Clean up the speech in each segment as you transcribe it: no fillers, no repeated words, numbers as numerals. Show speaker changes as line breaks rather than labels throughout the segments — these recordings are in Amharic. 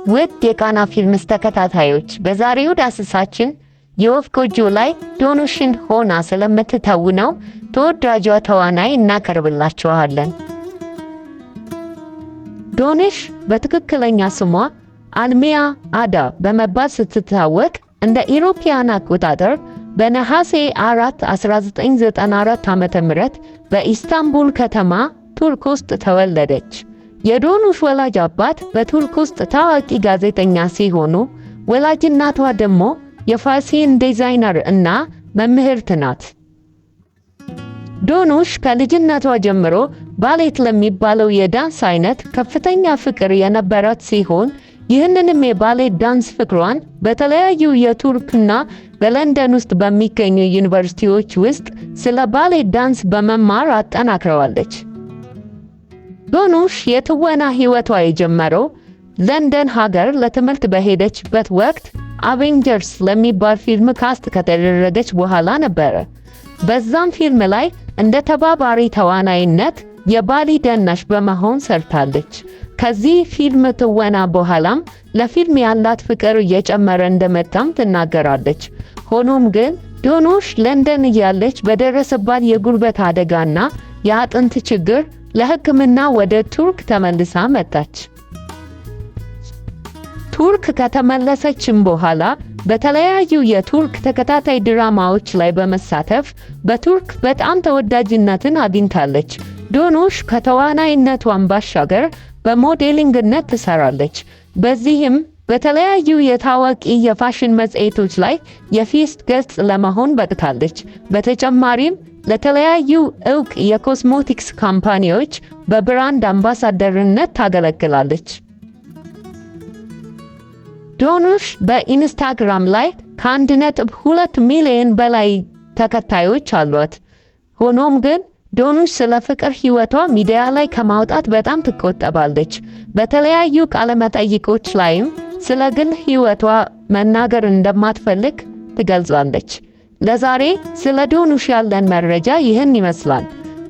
ውድ የቃና ፊልምስ ተከታታዮች በዛሬው ዳሰሳችን የወፍ ጎጆ ላይ ዶኖሽን ሆና ስለምትተውነው ተወዳጇ ተዋናይ እናቀርብላችኋለን። ዶኖሽ በትክክለኛ ስሟ አልሚያ አዳ በመባል ስትታወቅ እንደ ኢሮፒያን አቆጣጠር በነሐሴ 4 1994 ዓ.ም በኢስታንቡል ከተማ ቱርክ ውስጥ ተወለደች። የዶኖሽ ወላጅ አባት በቱርክ ውስጥ ታዋቂ ጋዜጠኛ ሲሆኑ ወላጅ እናቷ ደግሞ የፋሽን ዲዛይነር እና መምህርት ናት። ዶኖሽ ከልጅነቷ ጀምሮ ባሌት ለሚባለው የዳንስ አይነት ከፍተኛ ፍቅር የነበራት ሲሆን ይህንንም የባሌት ዳንስ ፍቅሯን በተለያዩ የቱርክና በለንደን ውስጥ በሚገኙ ዩኒቨርሲቲዎች ውስጥ ስለ ባሌት ዳንስ በመማር አጠናክረዋለች። ዶኖሽ የትወና ህይወቷ የጀመረው ለንደን ሀገር ለትምህርት በሄደችበት ወቅት አቬንጀርስ ለሚባል ፊልም ካስት ከተደረገች በኋላ ነበረ። በዛም ፊልም ላይ እንደ ተባባሪ ተዋናይነት የባሊ ደናሽ በመሆን ሰርታለች። ከዚህ ፊልም ትወና በኋላም ለፊልም ያላት ፍቅር እየጨመረ እንደመጣም ትናገራለች። ሆኖም ግን ዶኖሽ ለንደን እያለች በደረሰባት የጉልበት አደጋና የአጥንት ችግር ለሕክምና ወደ ቱርክ ተመልሳ መጣች። ቱርክ ከተመለሰችም በኋላ በተለያዩ የቱርክ ተከታታይ ድራማዎች ላይ በመሳተፍ በቱርክ በጣም ተወዳጅነትን አግኝታለች። ዶኖሽ ከተዋናይነቷን ባሻገር በሞዴሊንግነት ትሰራለች። በዚህም በተለያዩ የታዋቂ የፋሽን መጽሔቶች ላይ የፊት ገጽ ለመሆን በቅታለች። በተጨማሪም ለተለያዩ ዕውቅ የኮስሞቲክስ ካምፓኒዎች በብራንድ አምባሳደርነት ታገለግላለች። ዶኖሽ በኢንስታግራም ላይ ከ1.2 ሚሊዮን በላይ ተከታዮች አሏት። ሆኖም ግን ዶኖሽ ስለ ፍቅር ህይወቷ ሚዲያ ላይ ከማውጣት በጣም ትቆጠባለች። በተለያዩ ቃለመጠይቆች ላይም ስለ ግል ህይወቷ መናገር እንደማትፈልግ ትገልጻለች። ለዛሬ ስለ ዶኖሽ ያለን መረጃ ይህን ይመስላል።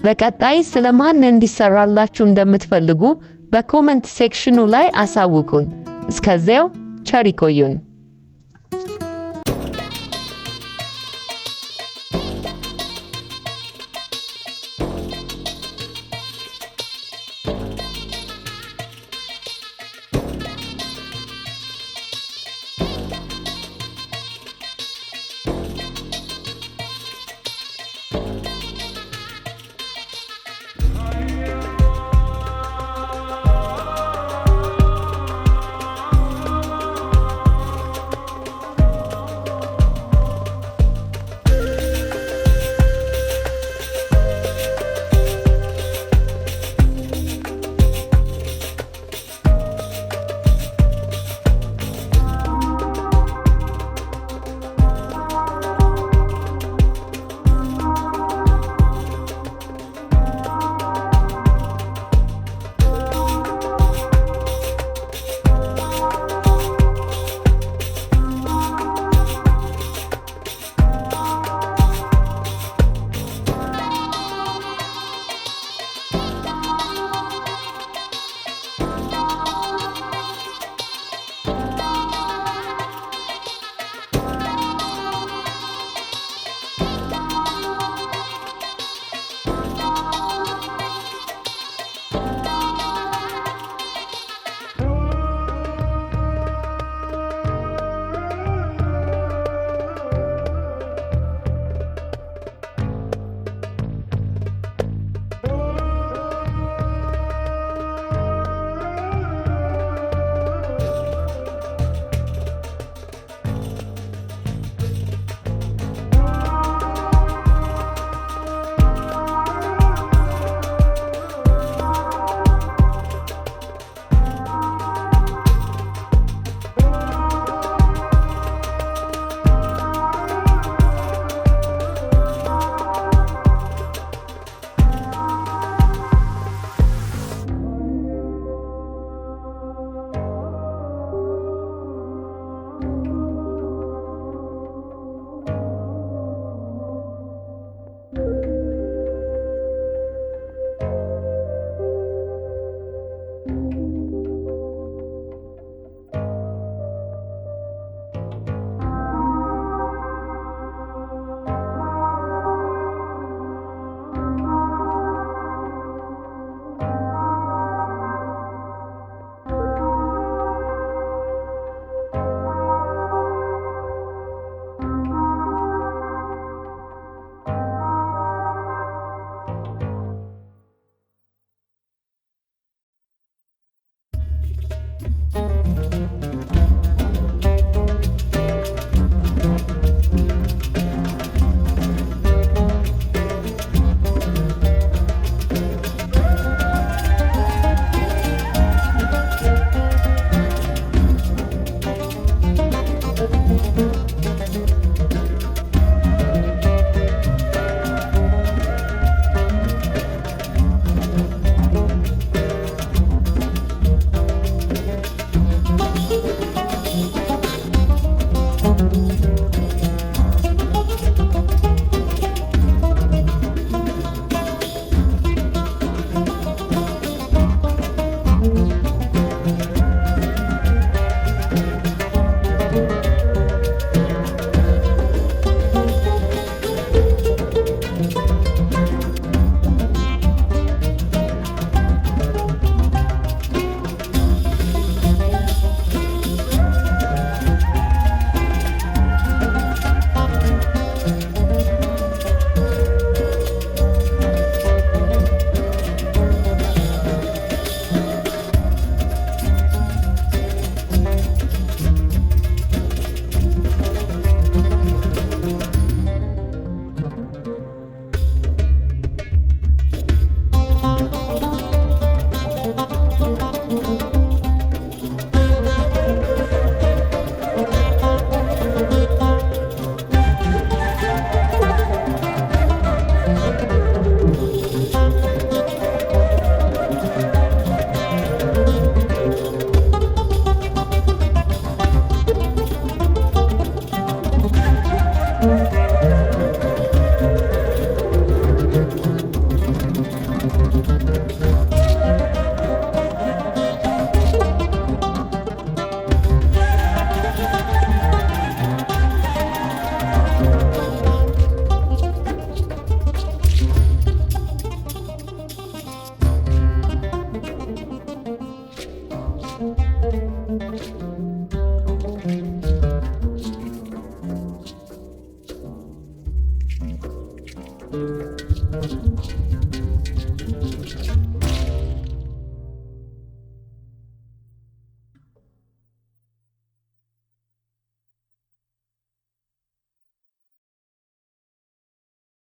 በቀጣይ ስለማን እንዲሰራላችሁ እንደምትፈልጉ በኮሜንት ሴክሽኑ ላይ አሳውቁን። እስከዚያው ቸር ይቆዩን።